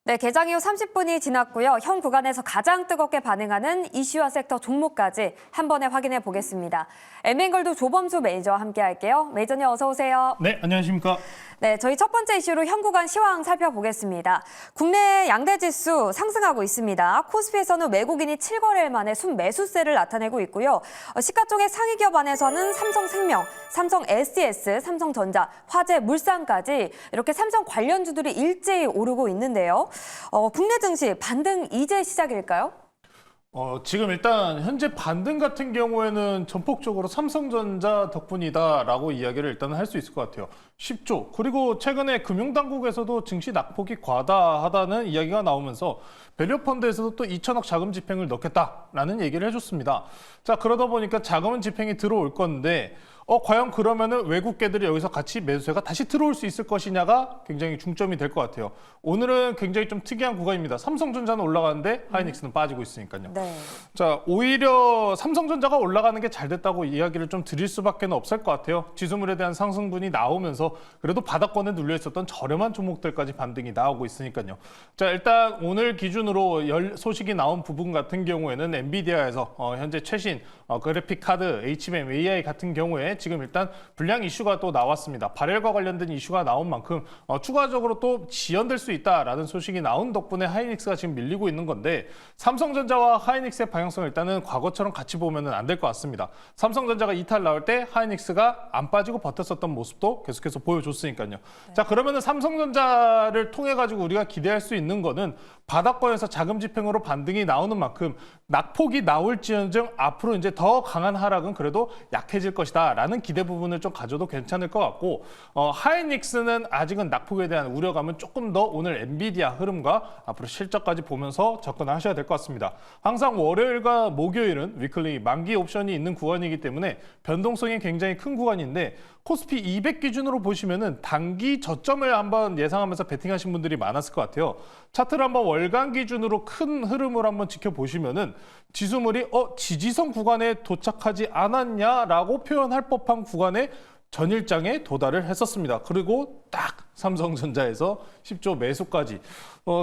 네, 개장 이후 30분이 지났고요. 현 구간에서 가장 뜨겁게 반응하는 이슈와 섹터 종목까지 한 번에 확인해 보겠습니다. M&G골드 조범수 매니저와 함께 할게요. 매니저님 어서 오세요. 네, 안녕하십니까. 네, 저희 첫 번째 이슈로 현 구간 시황 살펴보겠습니다. 국내 양대 지수 상승하고 있습니다. 코스피에서는 외국인이 7거래일 만에 순매수세를 나타내고 있고요. 시가총액 상위 기업 안에서는 삼성생명, 삼성 SES, 삼성전자, 화재, 물산까지 이렇게 삼성 관련주들이 일제히 오르고 있는데요. 국내 증시 반등 이제 시작일까요? 지금 일단 현재 반등 같은 경우에는 전폭적으로 삼성전자 덕분이다라고 이야기를 일단 할 수 있을 것 같아요. 쉽죠. 그리고 최근에 금융당국에서도 증시 낙폭이 과다하다는 이야기가 나오면서 밸류펀드에서도 또 2천억 자금 집행을 넣겠다라는 얘기를 해줬습니다. 자, 그러다 보니까 자금 집행이 들어올 건데 과연 그러면은 외국계들이 여기서 같이 매수세가 다시 들어올 수 있을 것이냐가 굉장히 중점이 될 것 같아요. 오늘은 굉장히 좀 특이한 구간입니다. 삼성전자는 올라가는데 하이닉스는 빠지고 있으니까요. 네. 자, 오히려 삼성전자가 올라가는 게 잘 됐다고 이야기를 좀 드릴 수밖에 없을 것 같아요. 지수물에 대한 상승분이 나오면서 그래도 바닥권에 눌려 있었던 저렴한 종목들까지 반등이 나오고 있으니까요. 자, 일단 오늘 기준으로 소식이 나온 부분 같은 경우에는 엔비디아에서 현재 최신 그래픽 카드, HBM, AI 같은 경우에 지금 일단 불량 이슈가 또 나왔습니다. 발열과 관련된 이슈가 나온 만큼 추가적으로 또 지연될 수 있다라는 소식이 나온 덕분에 하이닉스가 지금 밀리고 있는 건데 삼성전자와 하이닉스의 방향성을 일단은 과거처럼 같이 보면은 안 될 것 같습니다. 삼성전자가 이탈 나올 때 하이닉스가 안 빠지고 버텼었던 모습도 계속해서 보여줬으니까요. 네. 자, 그러면은 삼성전자를 통해 가지고 우리가 기대할 수 있는 거는 바닥권에서 자금 집행으로 반등이 나오는 만큼 낙폭이 나올지언정 앞으로 이제 더 강한 하락은 그래도 약해질 것이다 라는 기대 부분을 좀 가져도 괜찮을 것 같고 하이닉스는 아직은 낙폭에 대한 우려감은 조금 더 오늘 엔비디아 흐름과 앞으로 실적까지 보면서 접근하셔야 될 것 같습니다. 항상 월요일과 목요일은 위클리 만기 옵션이 있는 구간이기 때문에 변동성이 굉장히 큰 구간인데 코스피 200 기준으로 보시면은 단기 저점을 한번 예상하면서 베팅하신 분들이 많았을 것 같아요. 차트를 한번 월간 기준으로 큰 흐름을 한번 지켜보시면은 지수물이 지지선 구간에 도착하지 않았냐라고 표현할 법한 구간에 전일장에 도달을 했었습니다. 그리고 딱 삼성전자에서 10조 매수까지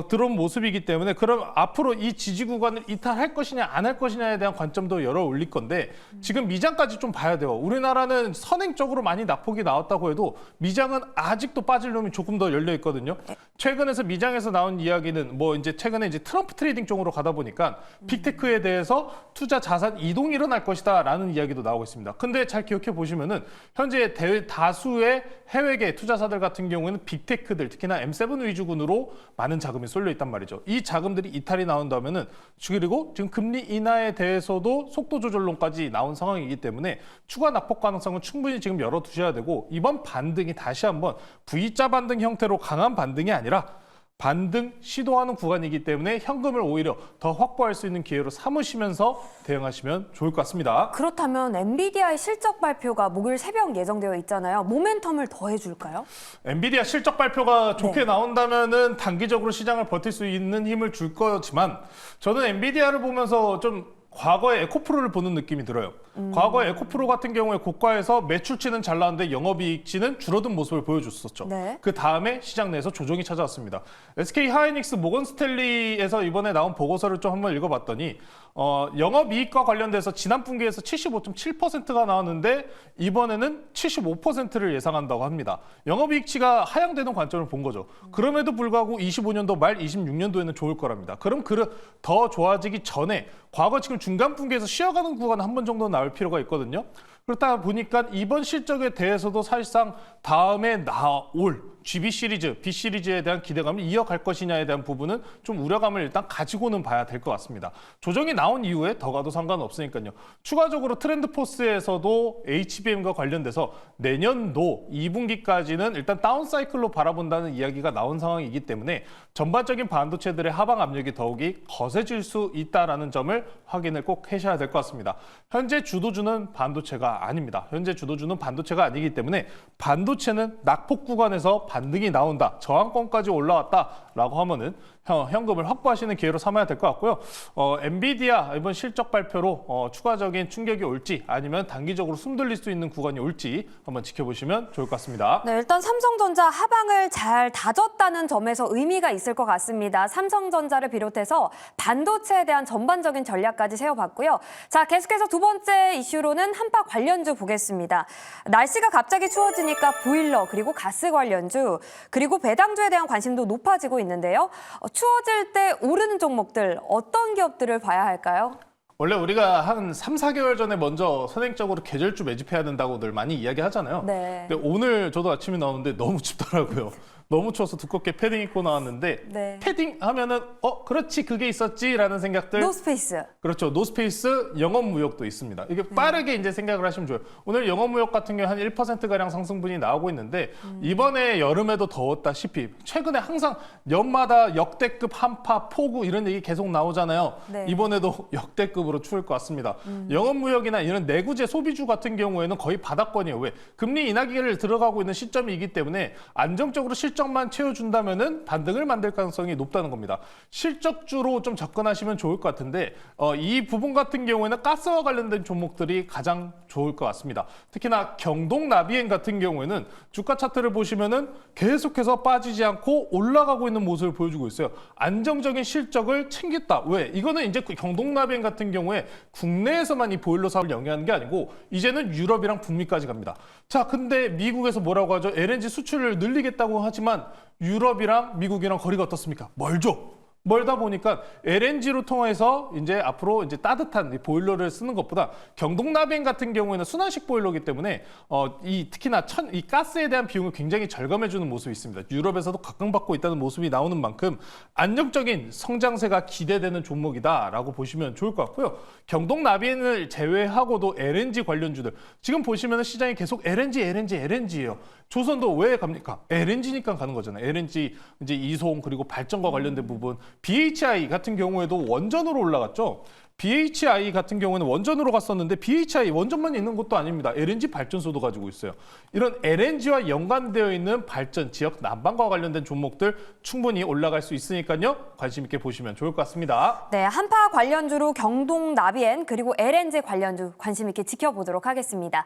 들어온 모습이기 때문에 그럼 앞으로 이 지지 구간을 이탈할 것이냐 안 할 것이냐에 대한 관점도 열어 올릴 건데 지금 미장까지 좀 봐야 돼요. 우리나라는 선행적으로 많이 낙폭이 나왔다고 해도 미장은 아직도 빠질 놈이 조금 더 열려 있거든요. 최근에서 미장에서 나온 이야기는 이제 최근에 이제 트럼프 트레이딩 쪽으로 가다 보니까 빅테크에 대해서 투자 자산 이동이 일어날 것이다라는 이야기도 나오고 있습니다. 근데 잘 기억해 보시면은 현재 다수의 해외계 투자사들 같은 경우에는 빅테크들 특히나 M7 위주군으로 많은 자금이 쏠려 있단 말이죠. 이 자금들이 이탈이 나온다면은 그리고 지금 금리 인하에 대해서도 속도 조절론까지 나온 상황이기 때문에 추가 낙폭 가능성은 충분히 지금 열어두셔야 되고 이번 반등이 다시 한번 V자 반등 형태로 강한 반등이 아니라 반등 시도하는 구간이기 때문에 현금을 오히려 더 확보할 수 있는 기회로 삼으시면서 대응하시면 좋을 것 같습니다. 그렇다면 엔비디아의 실적 발표가 목요일 새벽 예정되어 있잖아요. 모멘텀을 더해줄까요? 엔비디아 실적 발표가 좋게 나온다면은 단기적으로 시장을 버틸 수 있는 힘을 줄 거지만 저는 엔비디아를 보면서 좀 과거의 에코프로를 보는 느낌이 들어요. 과거의 에코프로 같은 경우에 고가에서 매출치는 잘 나왔는데 영업이익치는 줄어든 모습을 보여줬었죠. 네. 그 다음에 시장 내에서 조정이 찾아왔습니다. SK 하이닉스 모건 스탠리에서 이번에 나온 보고서를 좀 한번 읽어봤더니 영업이익과 관련돼서 지난 분기에서 75.7%가 나왔는데 이번에는 75%를 예상한다고 합니다. 영업이익치가 하향되는 관점을 본 거죠. 그럼에도 불구하고 25년도 말 26년도에는 좋을 거랍니다. 그럼 더 좋아지기 전에 과거 지금 중간 분기에서 쉬어가는 구간 한 번 정도 나올 필요가 있거든요. 그렇다 보니까 이번 실적에 대해서도 사실상 다음에 나올 GB 시리즈, B 시리즈에 대한 기대감을 이어갈 것이냐에 대한 부분은 좀 우려감을 일단 가지고는 봐야 될 것 같습니다. 조정이 나온 이후에 더 가도 상관없으니까요. 추가적으로 트렌드포스에서도 HBM과 관련돼서 내년도 2분기까지는 일단 다운사이클로 바라본다는 이야기가 나온 상황이기 때문에 전반적인 반도체들의 하방 압력이 더욱이 거세질 수 있다는 점을 확인을 꼭 하셔야 될 것 같습니다. 현재 주도주는 반도체가 아닙니다. 현재 주도주는 반도체가 아니기 때문에 반도체는 낙폭 구간에서 반등이 나온다, 저항권까지 올라왔다 된다라고 하면은 현금을 확보하시는 기회로 삼아야 될 것 같고요. 엔비디아 이번 실적 발표로 추가적인 충격이 올지 아니면 단기적으로 숨돌릴 수 있는 구간이 올지 한번 지켜보시면 좋을 것 같습니다. 네, 일단 삼성전자 하방을 잘 다졌다는 점에서 의미가 있을 것 같습니다. 삼성전자를 비롯해서 반도체에 대한 전반적인 전략까지 세워봤고요. 자, 계속해서 두 번째 이슈로는 한파 관련주 보겠습니다. 날씨가 갑자기 추워지니까 보일러 그리고 가스 관련주 그리고 배당주에 대한 관심도 높아지고 있는데요. 추워질 때 오르는 종목들 어떤 기업들을 봐야 할까요? 원래 우리가 한 3, 4개월 전에 먼저 선행적으로 계절주 매집해야 된다고 늘 많이 이야기하잖아요. 네. 근데 오늘 저도 아침에 나오는데 너무 춥더라고요. 너무 추워서 두껍게 패딩 입고 나왔는데 네. 패딩 하면은 그렇지 그게 있었지라는 생각들. 노스페이스. 그렇죠. 노스페이스 영업무역도 있습니다. 이게 빠르게 이제 생각을 하시면 좋아요. 오늘 영업무역 같은 경우 한 1%가량 상승분이 나오고 있는데 이번에 여름에도 더웠다시피 최근에 항상 연마다 역대급 한파, 폭우 이런 얘기 계속 나오잖아요. 네. 이번에도 역대급으로 추울 것 같습니다. 영업무역이나 이런 내구재 소비주 같은 경우에는 거의 바닥권이에요. 왜? 금리 인하기를 들어가고 있는 시점이기 때문에 안정적으로 실적만 채워준다면은 반등을 만들 가능성이 높다는 겁니다. 실적주로 좀 접근하시면 좋을 것 같은데 이 부분 같은 경우에는 가스와 관련된 종목들이 가장 좋을 것 같습니다. 특히나 경동나비엔 같은 경우에는 주가 차트를 보시면은 계속해서 빠지지 않고 올라가고 있는 모습을 보여주고 있어요. 안정적인 실적을 챙겼다. 왜? 이거는 이제 경동나비엔 같은 경우에 국내에서만 이 보일러 사업을 영위하는 게 아니고 이제는 유럽이랑 북미까지 갑니다. 자, 근데 미국에서 뭐라고 하죠? LNG 수출을 늘리겠다고 하지만 유럽이랑 미국이랑 거리가 어떻습니까? 멀죠. 멀다 보니까 LNG로 통해서 이제 앞으로 이제 따뜻한 이 보일러를 쓰는 것보다 경동나비엔 같은 경우에는 순환식 보일러이기 때문에 특히나 이 가스에 대한 비용을 굉장히 절감해주는 모습이 있습니다. 유럽에서도 각광받고 있다는 모습이 나오는 만큼 안정적인 성장세가 기대되는 종목이다라고 보시면 좋을 것 같고요. 경동나비엔을 제외하고도 LNG 관련주들 지금 보시면 시장이 계속 LNG예요. 조선도 왜 갑니까? LNG니까 가는 거잖아요. LNG 이제 이송 그리고 발전과 관련된 부분. BHI 같은 경우에도 원전으로 올라갔죠. BHI 같은 경우는 원전으로 갔었는데 BHI 원전만 있는 것도 아닙니다. LNG 발전소도 가지고 있어요. 이런 LNG와 연관되어 있는 발전, 지역 난방과 관련된 종목들 충분히 올라갈 수 있으니까요. 관심 있게 보시면 좋을 것 같습니다. 네, 한파 관련주로 경동나비엔 그리고 LNG 관련주 관심 있게 지켜보도록 하겠습니다.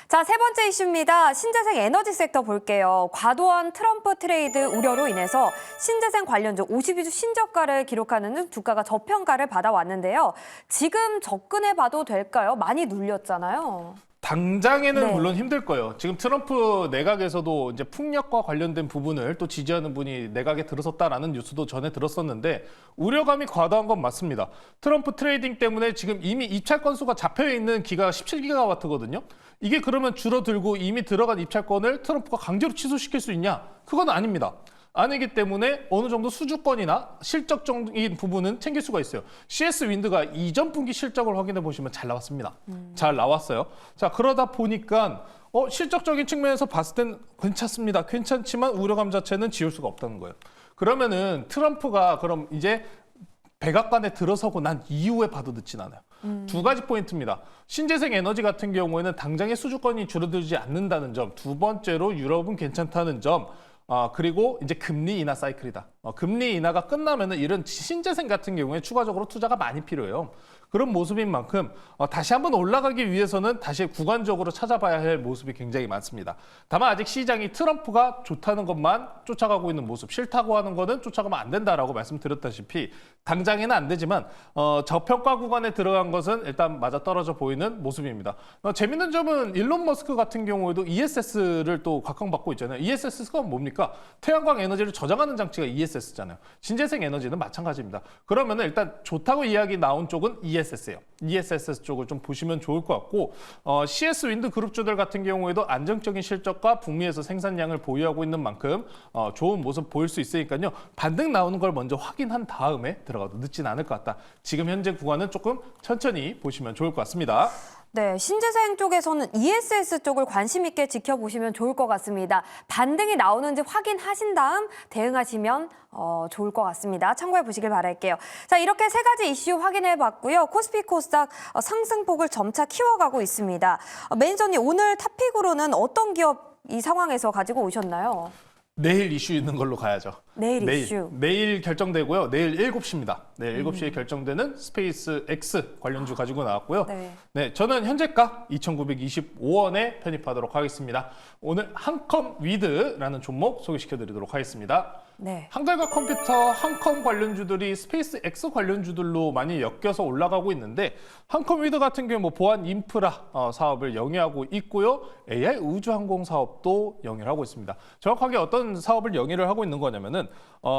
자, 세 번째 이슈입니다. 신재생 에너지 섹터 볼게요. 과도한 트럼프 트레이드 우려로 인해서 신재생 관련주 52주 신저가를 기록하는 등 주가가 저평가를 받아왔는데요. 지금 접근해봐도 될까요? 많이 눌렸잖아요. 당장에는 네. 물론 힘들 거예요. 지금 트럼프 내각에서도 이제 풍력과 관련된 부분을 또 지지하는 분이 내각에 들어섰다라는 뉴스도 전에 들었었는데 우려감이 과도한 건 맞습니다. 트럼프 트레이딩 때문에 지금 이미 입찰 건수가 잡혀 있는 기가가 17기가와트거든요. 이게 그러면 줄어들고 이미 들어간 입찰권을 트럼프가 강제로 취소시킬 수 있냐? 그건 아닙니다. 아니기 때문에 어느 정도 수주권이나 실적적인 부분은 챙길 수가 있어요. CS 윈드가 이전 분기 실적을 확인해 보시면 잘 나왔습니다. 잘 나왔어요. 자, 그러다 보니까 실적적인 측면에서 봤을 땐 괜찮습니다. 괜찮지만 우려감 자체는 지울 수가 없다는 거예요. 그러면은 트럼프가 그럼 이제 백악관에 들어서고 난 이후에 봐도 늦진 않아요. 두 가지 포인트입니다. 신재생 에너지 같은 경우에는 당장의 수주권이 줄어들지 않는다는 점, 두 번째로 유럽은 괜찮다는 점, 그리고 이제 금리 인하 사이클이다. 금리 인하가 끝나면은 이런 신재생 같은 경우에 추가적으로 투자가 많이 필요해요. 그런 모습인 만큼 다시 한번 올라가기 위해서는 다시 구간적으로 찾아봐야 할 모습이 굉장히 많습니다. 다만 아직 시장이 트럼프가 좋다는 것만 쫓아가고 있는 모습, 싫다고 하는 거는 쫓아가면 안 된다라고 말씀드렸다시피 당장에는 안 되지만 저평가 구간에 들어간 것은 일단 맞아떨어져 보이는 모습입니다. 재밌는 점은 일론 머스크 같은 경우에도 ESS를 또 각광받고 있잖아요. ESS가 뭡니까? 태양광 에너지를 저장하는 장치가 ESS잖아요. 신재생 에너지는 마찬가지입니다. 그러면 일단 좋다고 이야기 나온 쪽은 ESS예요. ESS 쪽을 좀 보시면 좋을 것 같고 CS 윈드 그룹주들 같은 경우에도 안정적인 실적과 북미에서 생산량을 보유하고 있는 만큼 좋은 모습 보일 수 있으니까요. 반등 나오는 걸 먼저 확인한 다음에 들어가도 늦진 않을 것 같다. 지금 현재 구간은 조금 천천히 보시면 좋을 것 같습니다. 네, 신재생 쪽에서는 ESS 쪽을 관심 있게 지켜보시면 좋을 것 같습니다. 반등이 나오는지 확인하신 다음 대응하시면 좋을 것 같습니다. 참고해 보시길 바랄게요. 자, 이렇게 세 가지 이슈 확인해 봤고요. 코스피 코스닥 상승폭을 점차 키워가고 있습니다. 매니저님, 오늘 탑픽으로는 어떤 기업 이 상황에서 가지고 오셨나요? 내일 이슈 있는 걸로 가야죠. 내일 이슈. 내일 결정되고요. 내일 7시입니다. 내일 7시에 결정되는 스페이스 X 관련주 가지고 나왔고요. 네. 네, 저는 현재가 2,925원에 편입하도록 하겠습니다. 오늘 한컴 위드라는 종목 소개시켜드리도록 하겠습니다. 네. 한글과 컴퓨터, 한컴 관련주들이 스페이스 X 관련주들로 많이 엮여서 올라가고 있는데 한컴 위드 같은 경우 뭐 보안 인프라 사업을 영위하고 있고요. AI 우주항공 사업도 영위를 하고 있습니다. 정확하게 어떤 사업을 영위를 하고 있는 거냐면은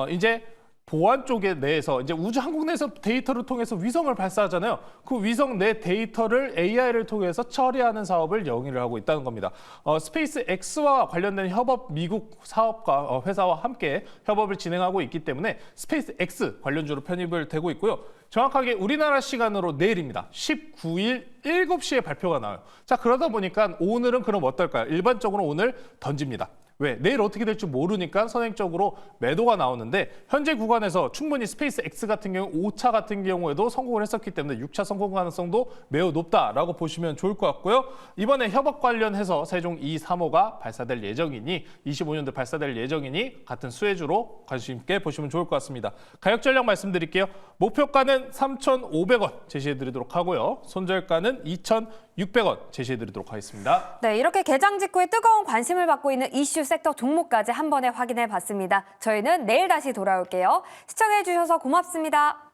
이제 보안 쪽에 내에서 이제 우주항공 내에서 데이터를 통해서 위성을 발사하잖아요. 그 위성 내 데이터를 AI를 통해서 처리하는 사업을 영위를 하고 있다는 겁니다. 스페이스 X와 관련된 협업 미국 사업과 회사와 함께 협업을 진행하고 있기 때문에 스페이스 X 관련주로 편입을 되고 있고요. 정확하게 우리나라 시간으로 내일입니다. 19일 7시에 발표가 나와요. 자, 그러다 보니까 오늘은 그럼 어떨까요? 일반적으로 오늘 던집니다. 왜? 내일 어떻게 될지 모르니까 선행적으로 매도가 나오는데 현재 구간에서 충분히 스페이스 X 같은 경우 5차 같은 경우에도 성공을 했었기 때문에 6차 성공 가능성도 매우 높다라고 보시면 좋을 것 같고요. 이번에 협업 관련해서 세종 2, 3호가 발사될 예정이니 25년도 발사될 예정이니 같은 수혜주로 관심 있게 보시면 좋을 것 같습니다. 가격 전략 말씀드릴게요. 목표가는 3,500원 제시해드리도록 하고요. 손절가는 2,600원 제시해드리도록 하겠습니다. 네, 이렇게 개장 직후에 뜨거운 관심을 받고 있는 이슈 섹터 종목까지 한 번에 확인해 봤습니다. 저희는 내일 다시 돌아올게요. 시청해 주셔서 고맙습니다.